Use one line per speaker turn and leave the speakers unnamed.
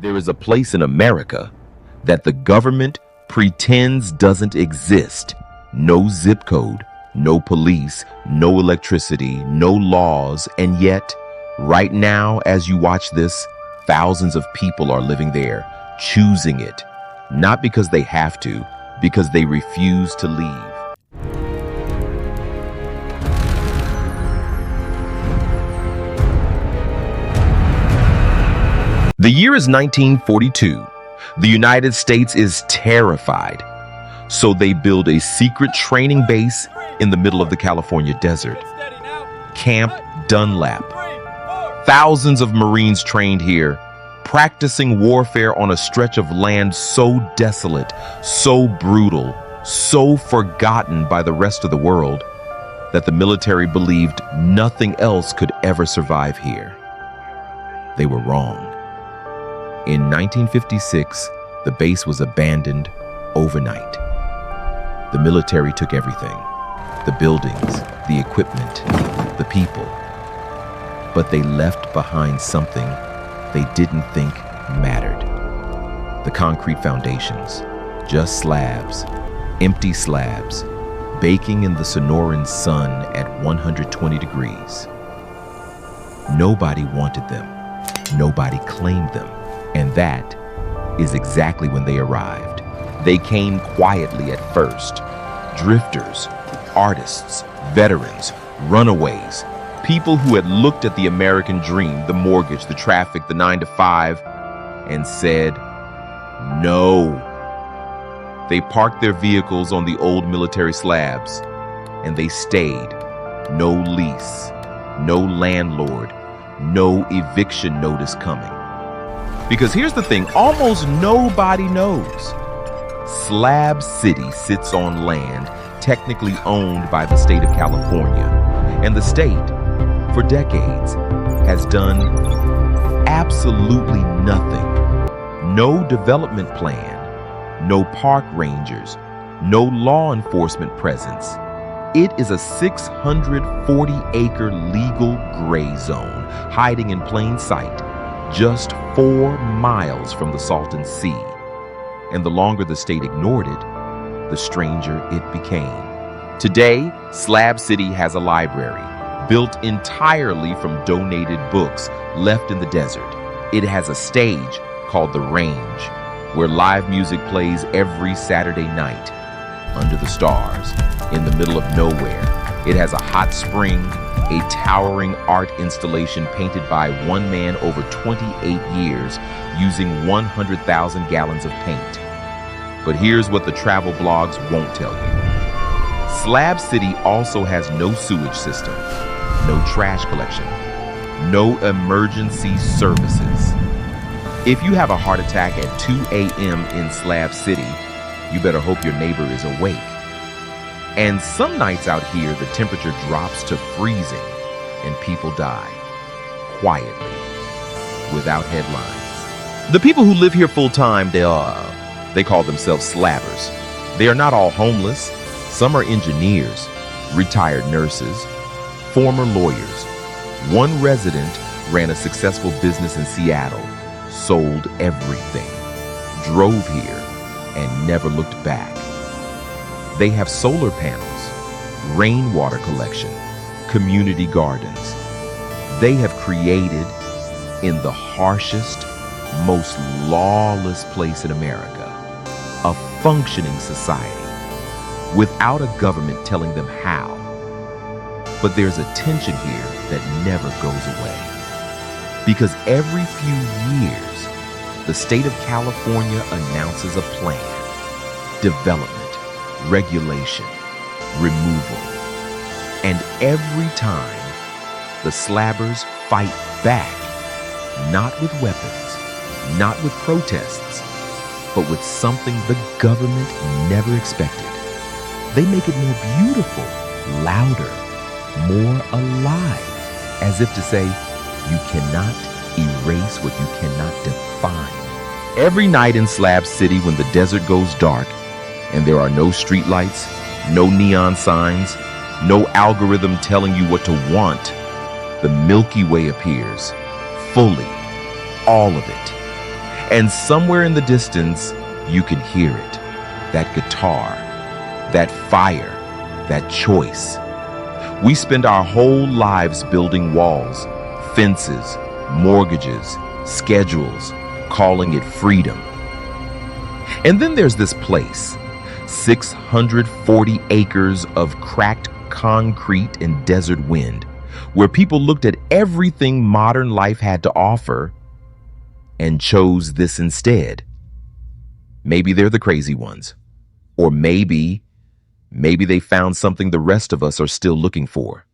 There is a place in America that the government pretends doesn't exist. No zip code, no police, no electricity, no laws, and yet, right now, as you watch this, thousands of people are living there, choosing it, not because they have to, because they refuse to leave. The year is 1942. The United States is terrified. So they build a secret training base in the middle of the California desert. Camp Dunlap. Thousands of Marines trained here, practicing warfare on a stretch of land so desolate, so brutal, so forgotten by the rest of the world that the military believed nothing else could ever survive here. They were wrong. In 1956, the base was abandoned overnight. The military took everything, the buildings, the equipment, the people. But they left behind something they didn't think mattered. The concrete foundations, just slabs, empty slabs, baking in the Sonoran sun at 120 degrees. Nobody wanted them. Nobody claimed them. And that is exactly when they arrived. They came quietly at first. Drifters, artists, veterans, runaways, people who had looked at the American dream, the mortgage, the traffic, the 9-to-5, and said, no. They parked their vehicles on the old military slabs, and they stayed. No lease, no landlord, no eviction notice coming. Because here's the thing, almost nobody knows. Slab City sits on land technically owned by the state of California. And the state, for decades, has done absolutely nothing. No development plan, no park rangers, no law enforcement presence. It is a 640-acre legal gray zone hiding in plain sight, just 4 miles from the Salton Sea. And the longer the state ignored it, the stranger it became. Today, Slab City has a library built entirely from donated books left in the desert. It has a stage called The Range, where live music plays every Saturday night under the stars, in the middle of nowhere. It has a hot spring, a towering art installation painted by one man over 28 years using 100,000 gallons of paint. But here's what the travel blogs won't tell you. Slab City also has no sewage system, no trash collection, no emergency services. If you have a heart attack at 2 a.m. in Slab City, you better hope your neighbor is awake. And some nights out here, the temperature drops to freezing and people die quietly, without headlines. The people who live here full time, they call themselves slabbers. They are not all homeless. Some are engineers, retired nurses, former lawyers. One resident ran a successful business in Seattle, sold everything, drove here, and never looked back. They have solar panels, rainwater collection, community gardens. They have created, in the harshest, most lawless place in America, a functioning society without a government telling them how. But there's a tension here that never goes away. Because every few years, the state of California announces a plan, development, regulation, removal. And every time, the slabbers fight back, not with weapons, not with protests, but with something the government never expected. They make it more beautiful, louder, more alive, as if to say, you cannot erase what you cannot define. Every night in Slab City when the desert goes dark and there are no streetlights, no neon signs, no algorithm telling you what to want, the Milky Way appears, fully, all of it. And somewhere in the distance, you can hear it. That guitar, that fire, that choice. We spend our whole lives building walls, fences, mortgages, schedules, calling it freedom. And then there's this place, 640 acres of cracked concrete and desert wind, where people looked at everything modern life had to offer and chose this instead. Maybe they're the crazy ones. Or maybe they found something the rest of us are still looking for.